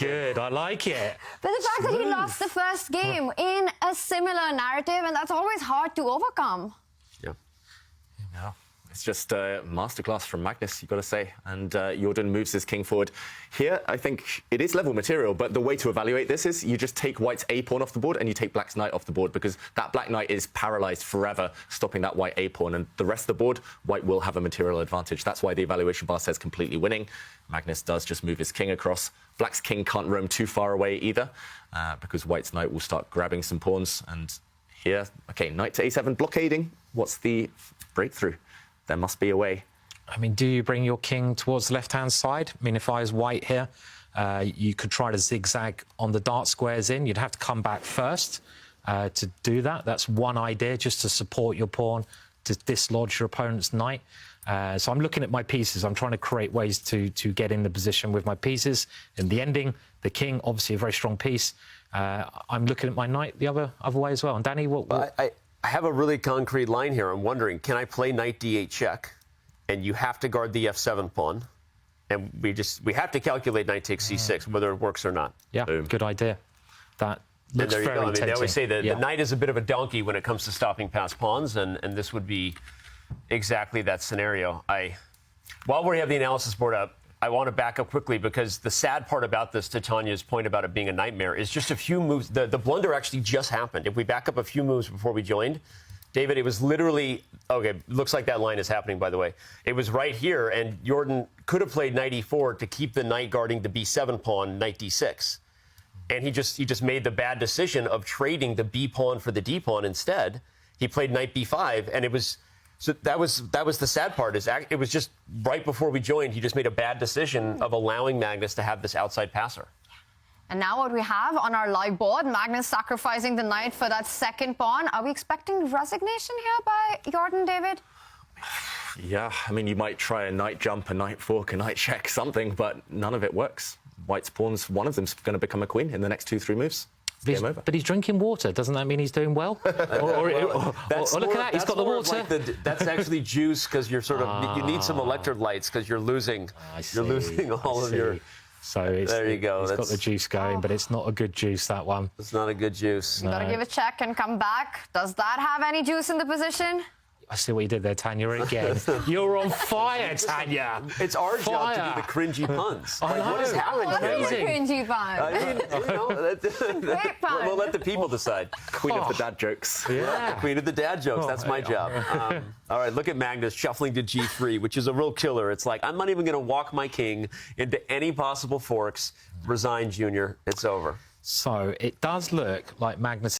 good. I like it. But the fact that he lost the first game in a similar narrative, and that's always hard to overcome. Yeah. It's just a masterclass from Magnus, you've got to say. And Jorden moves his king forward. Here, I think it is level material, but the way to evaluate this is you just take white's A-pawn off the board and you take black's knight off the board, because that black knight is paralyzed forever, stopping that white A-pawn. And the rest of the board, white will have a material advantage. That's why the evaluation bar says completely winning. Magnus does just move his king across. Black's king can't roam too far away either, because white's knight will start grabbing some pawns. And here, OK, knight to A7 blockading. What's the breakthrough? There must be a way. I mean, do you bring your king towards the left-hand side? I mean, if I was white here, you could try to zigzag on the dart squares in. You'd have to come back first to do that. That's one idea, just to support your pawn, to dislodge your opponent's knight. So I'm looking at my pieces. I'm trying to create ways to get in the position with my pieces. In the ending, the king, obviously a very strong piece. I'm looking at my knight the other way as well. And Danny, what? I have a really concrete line here. I'm wondering, can I play knight d8 check, and you have to guard the f7 pawn, and we have to calculate knight takes c6, whether it works or not. Yeah, good idea. That looks very tempting. I mean, they always say that the knight is a bit of a donkey when it comes to stopping past pawns, and this would be exactly that scenario. While we have the analysis board up, I want to back up quickly, because the sad part about this, to Tanya's point about it being a nightmare, is just a few moves. The blunder actually just happened. If we back up a few moves before we joined, David, it was literally, okay, looks like that line is happening, by the way. It was right here, and Jorden could have played knight e4 to keep the knight guarding the b7 pawn, knight d6. And he just made the bad decision of trading the b pawn for the d pawn instead. He played knight b5, and it was... So that was the sad part. It was just right before we joined, he just made a bad decision of allowing Magnus to have this outside passer. And now what we have on our live board, Magnus sacrificing the knight for that second pawn. Are we expecting resignation here by Jorden, David? Yeah, I mean, you might try a knight jump, a knight fork, a knight check, something, but none of it works. White's pawns, one of them's going to become a queen in the next 2-3 moves. Game over. But he's drinking water. Doesn't that mean he's doing well? Or look at that, he's got the water. Like that's actually juice, because you're sort of you need some electrolytes, because you're losing all of your. So there you go. He's got the juice going, but it's not a good juice, that one. It's not a good juice. You gotta give a check and come back. Does that have any juice in the position? I see what you did there, Tanya, again. You're on fire, Tanya. It's our job to do the cringy puns. I know. What is happening? What is a cringy pun? I mean, we'll let the people decide. Queen of the dad jokes. Yeah. Queen of the dad jokes. That's my job. All right, look at Magnus shuffling to g3, which is a real killer. It's like, I'm not even going to walk my king into any possible forks. Resign, Junior. It's over. So it does look like Magnus